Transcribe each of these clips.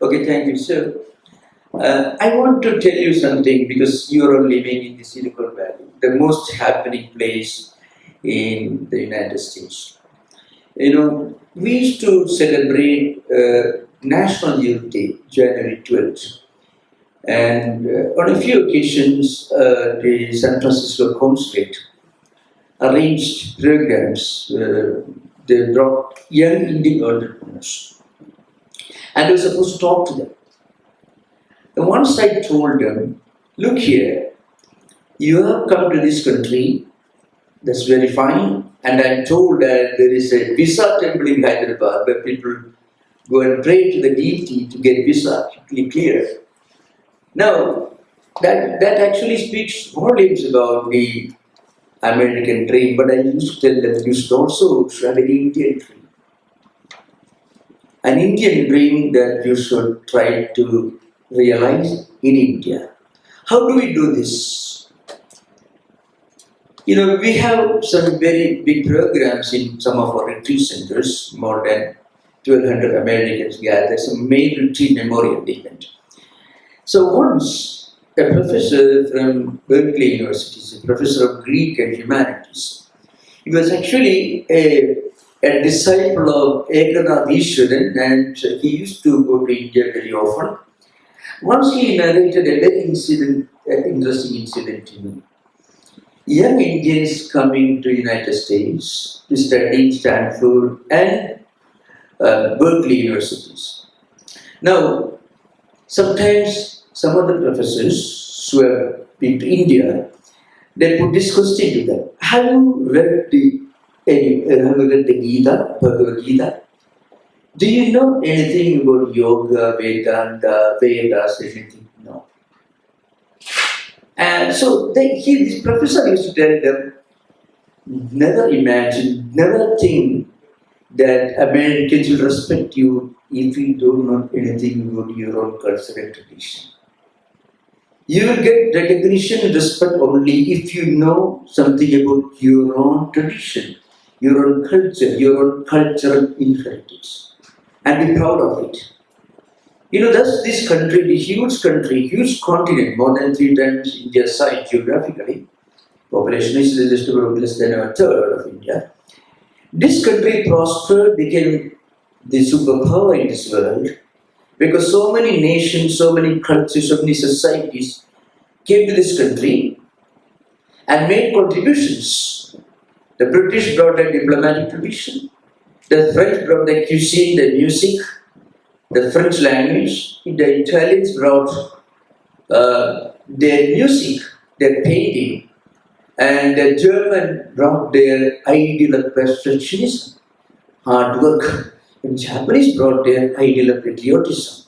Okay, thank you, sir. I want to tell you something because you are living in the Silicon Valley, the most happening place in the United States. We used to celebrate National Youth Day, January 12th. And on a few occasions, the San Francisco Consulate arranged programs. They brought young Indian entrepreneurs. And I was supposed to talk to them. And once I told them, look here, you have come to this country, that's very fine. And I'm told that there is a visa temple in Hyderabad where people go and pray to the deity to get visa clear. Now, that actually speaks volumes about the American dream, but I used to tell them you should also have an Indian dream. An Indian dream that you should try to realize in India. How do we do this? We have some very big programs in some of our retreat centers, more than 1,200 Americans gather, some main retreat memorial event. So once a professor from Berkeley University, a professor of Greek and Humanities, he was actually a disciple of Ekanath Ishwaran, and he used to go to India very often. Once he narrated a very interesting incident to me. Young Indians coming to United States to study Stanford and Berkeley universities. Now, sometimes some of the professors who have been to India, they put this question to them: have you read the Gita, Bhagavad Gita? Do you know anything about yoga, Vedanta, Vedas, anything? No. And so this professor used to tell them, never imagine, never think that Americans will respect you if you don't know anything about your own culture and tradition. You will get recognition and respect only if you know something about your own tradition, your own culture, your own cultural inheritance. And be proud of it. Thus this country, the huge country, huge continent, more than 3 times India's size geographically, population is just about less than a third of India. This country prospered, became the superpower in this world, because so many nations, so many cultures, so many societies came to this country and made contributions. The British brought a diplomatic tradition. The French brought the cuisine, the music, the French language. The Italians brought their music, their painting, and the German brought their ideal of perfectionism, hard work. And Japanese brought their ideal of patriotism.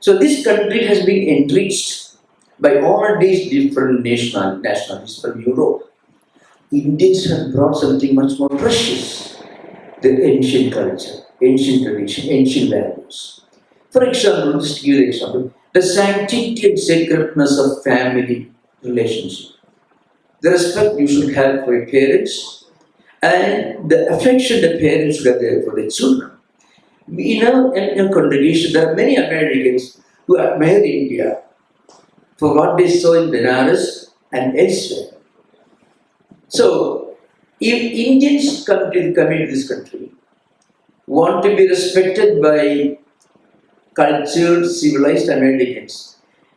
So this country has been enriched by all these different nationalities from Europe. Indians have brought something much more precious. The ancient culture, ancient tradition, ancient values. For example, just to give you an example, the sanctity and sacredness of family relationship. The respect you should have for your parents and the affection the parents should have for their children. In our congregation, there are many Americans who admire India for what they saw in Benares and elsewhere. So, if Indians come into this country, want to be respected by cultured, civilized Americans,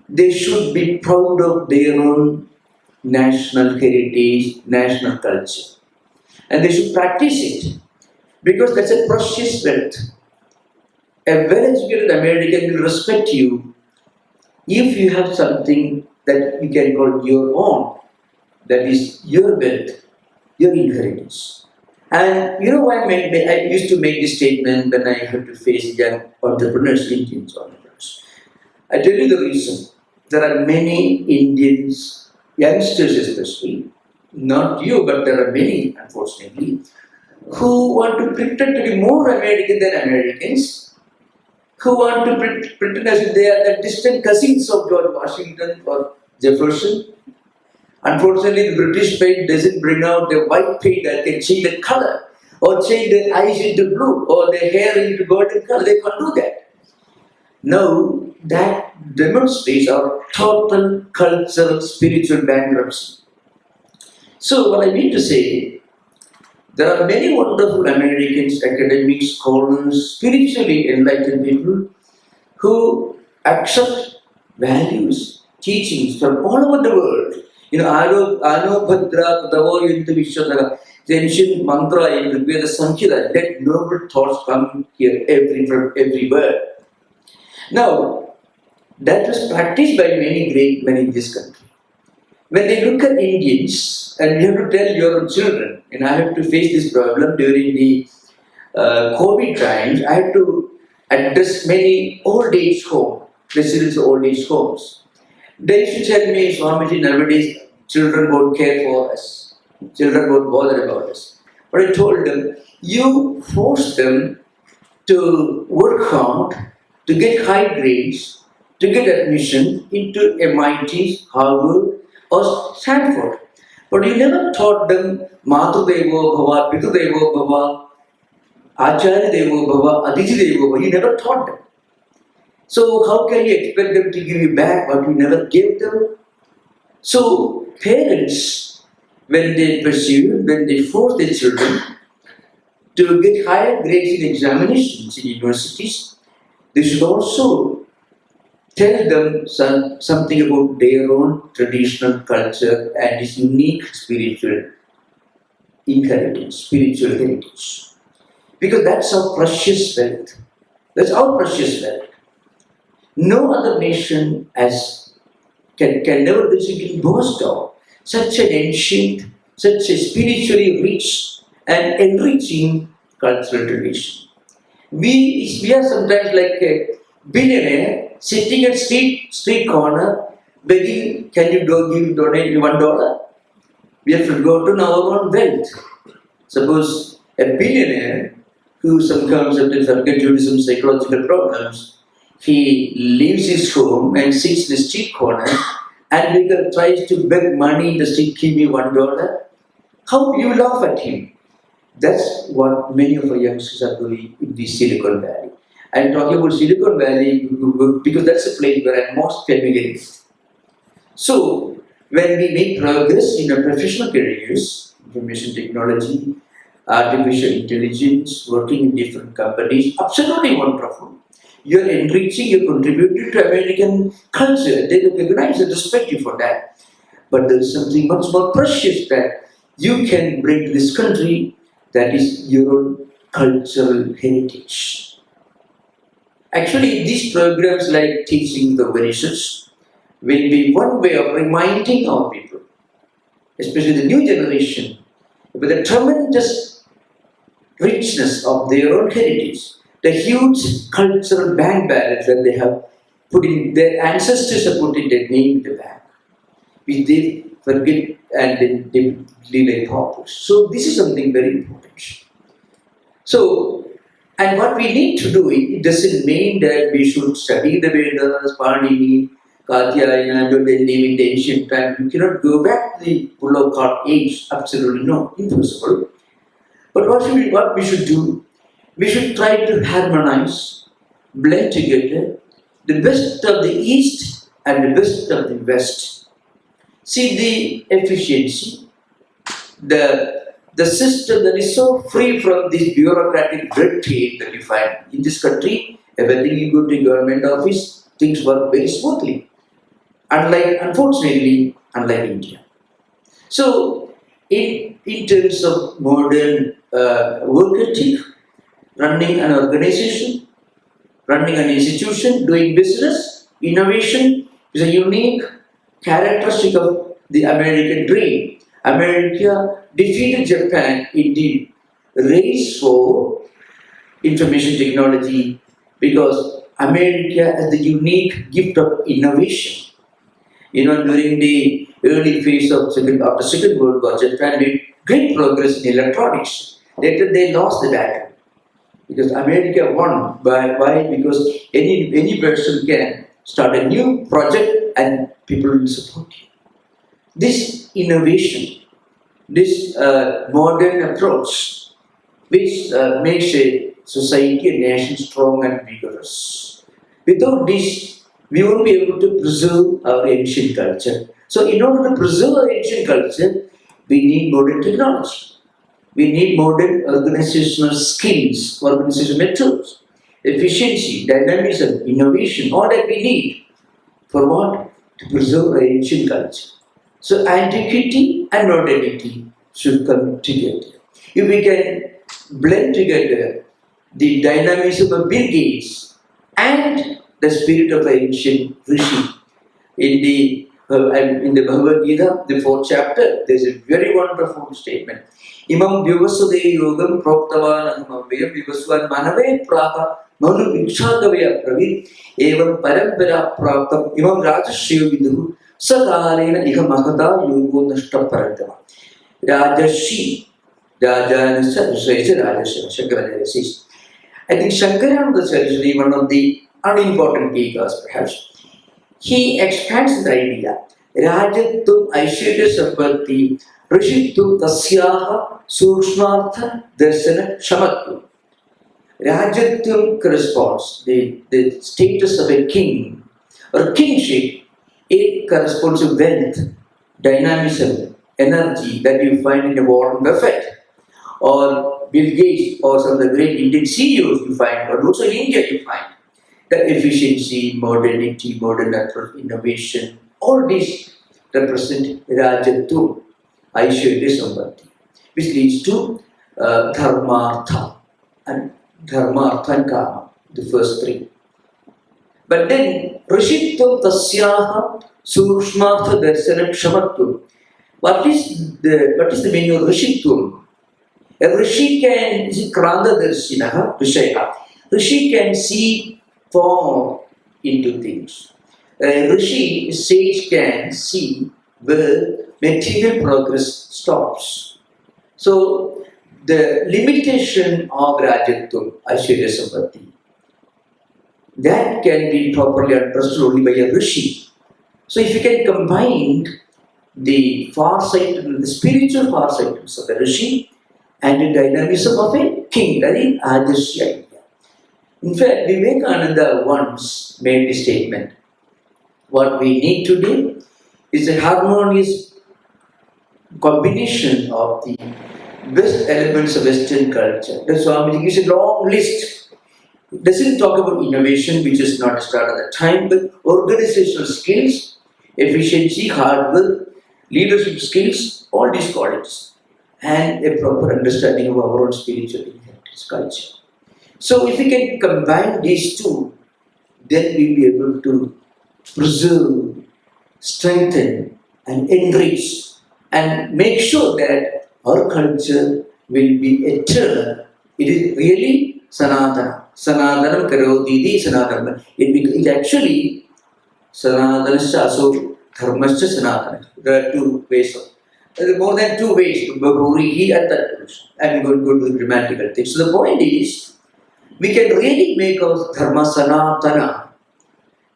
they should be proud of their own national heritage, national culture. And they should practice it, because that's a precious wealth. A well-educated American will respect you if you have something that you can call your own, that is your wealth, your inheritance. And I used to make this statement when I had to face young entrepreneurs, Indian entrepreneurs. I tell you the reason. There are many Indians, youngsters especially, not you, but there are many, unfortunately, who want to pretend to be more American than Americans, who want to pretend as if they are the distant cousins of George Washington or Jefferson. Unfortunately, the British paint doesn't bring out the white paint that can change the color, or change their eyes into blue, or their hair into golden color. They can't do that. Now that demonstrates our total cultural, spiritual bankruptcy. So what I mean to say, there are many wonderful Americans, academics, scholars, spiritually enlightened people who accept values, teachings from all over the world. Ano Bhadra, Davo Yunta Vishwadaga, the ancient mantra in the Veda Sankhya, let noble thoughts come here from everywhere. Now, that was practiced by many great men in this country. When they look at Indians, and you have to tell your children, and I have to face this problem during the COVID times, I had to address many old age homes, residents of old age homes. They used to tell me, Swamiji, nowadays children won't care for us, children won't bother about us. But I told them, you force them to work hard, to get high grades, to get admission into MIT, Harvard, or Stanford. But you never taught them Matu Devo Bhava, Pitu Devo Bhava, Acharya Devo Bhava, Aditi Devo Bhava. You never taught them. So how can you expect them to give you back what you never gave them? So parents, when they pursue, when they force their children to get higher grades in examinations in universities, they should also tell them something about their own traditional culture and its unique spiritual inheritance, spiritual heritage. Because that's our precious wealth. That's our precious wealth. No other nation can never basically boast of such an ancient, such a spiritually rich and enriching cultural tradition. We are sometimes like a billionaire sitting at street corner begging, can you donate me $1? We have forgotten our own wealth. Suppose a billionaire who succumbs to Judaism psychological problems, he leaves his home and sits in the street corner and tries to beg money in the street, give me $1. How you laugh at him? That's what many of our youngsters are doing in the Silicon Valley. I'm talking about Silicon Valley because that's a place where I'm most familiar with. So, when we make progress in our professional careers, information technology, artificial intelligence, working in different companies, absolutely wonderful. You're enriching, you're contributing to American culture. They recognize and respect you for that. But there's something much more precious that you can bring to this country, that is your own cultural heritage. Actually, these programs like teaching the Upanishads will be one way of reminding our people, especially the new generation, with the tremendous richness of their own heritage, the huge cultural bank balance that they have put in, their ancestors have put in their name in the bank, which they forget and they lead a purpose. So this is something very important. So, and what we need to do, it doesn't mean that we should study the Vedas, Panini, Katyayana, and then live in the ancient time. We cannot go back to the bull of cart age. Absolutely no, impossible. But what we should do, we should try to harmonize, blend together the best of the East and the best of the West. See the efficiency, the system that is so free from this bureaucratic red tape that you find in this country. Everything you go to government office, things work very smoothly. Unfortunately, unlike India. So, in terms of modern work ethic, running an organization, running an institution, doing business, innovation is a unique characteristic of the American dream. America defeated Japan in the race for information technology because America has the unique gift of innovation. During the early phase of after Second World War, Japan made great progress in electronics. Later they lost the battle because America won. Why? Because any person can start a new project and people will support you. This innovation, this modern approach, which makes a society, a nation strong and vigorous. Without this, we won't be able to preserve our ancient culture. So, in order to preserve our ancient culture, we need modern technology. We need modern organizational skills, organizational methods, efficiency, dynamism, innovation, all that we need. For what? To preserve our ancient culture. So antiquity and modernity should come together. If we can blend together the dynamism of Bill Gates and the spirit of ancient Rishi, in the Bhagavad Gita, the 4th chapter, there's a very wonderful statement. Imam Vyavasade Yogam Proktavan Ahamavya Vyavaswan Manave Praha Manu Vikshagavya Pravi Evam Parampara Praktam Imam Rajashriya Vidu Sakarena Iha Mahata Yogo Nashta Parantama. Rajashi Rajanasa Srecha Rajashriya Shankaracharya says. I think Shankaracharya is actually one of the unimportant speakers perhaps. He expands the idea. Rajattum Aishwarya Sampatti Rishittum Tasyaha Sukshmartha Darsana Shamattum. Rajattum corresponds the status of a king or kingship. It corresponds to wealth, dynamism, energy that you find in a Warren Buffett or Bill Gates or some of the great Indian CEOs you find, or also in India you find. The efficiency, modernity, modern approach, innovation, all these represent Rajattu, Aishwarya Sampatti, which leads to Dharmartha and Kama, the first three. But then, Rishitvam Tasyaha Sukshmartha Darsana Kshamatvam. What is the meaning of Rishitvam? A Rishi can, Kranda Darshinaha, Rishaya. Rishi can see far into things. A Rishi, a sage, can see where material progress stops. So, the limitation of Rajatvam, Aishwarya Sampatti, that can be properly understood only by a Rishi. So, if you can combine the far-sightedness, the spiritual far-sightedness of the Rishi and the dynamism of a king, that is Adarshya. In fact, Vivekananda once made the statement, what we need today is a harmonious combination of the best elements of Western culture. The Swamiji gives a long list. It doesn't talk about innovation, which is not started at the time, but organizational skills, efficiency, hard work, leadership skills, all these qualities, and a proper understanding of our own spiritual inheritance culture. So if we can combine these two, then we'll be able to preserve, strengthen, and enrich, and make sure that our culture will be eternal. It is really Sanatana. Sanatanam Karotidi Sanatana. It actually Sanatanascha, so Dharmascha Sanatana. There are two ways of. There are more than two ways to Bhagavurihi and Tattvarush. I'm going to go to the grammatical thing. So the point is, we can really make our Dharma Sanatana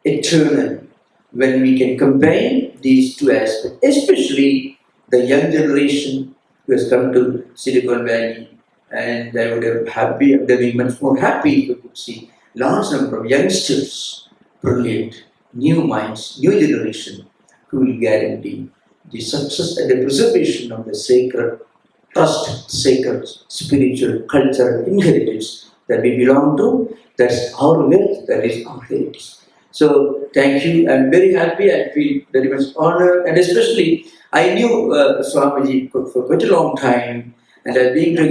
eternal when we can combine these two aspects, especially the young generation who has come to Silicon Valley, and I would have been much more happy if we could see large number of youngsters, brilliant, new minds, new generation who will guarantee the success and the preservation of the sacred trust, sacred spiritual cultural inheritance that we belong to. That's our wealth, that is our heritage. So thank you. I'm very happy. I feel very much honored, and especially I knew Swamiji for quite a long time, and I've been to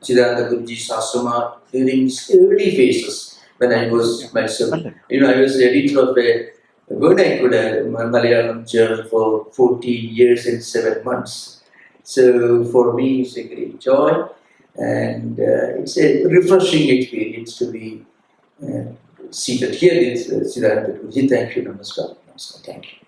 Chidananda Guruji's ashrama during his early phases when I was myself. I was the editor of a vernacular Malayalam journal for 14 years and 7 months. So for me, it's a great joy, and it's a refreshing experience to be seated here with Siddhartha Guruji. Thank you, Namaskar. Thank you.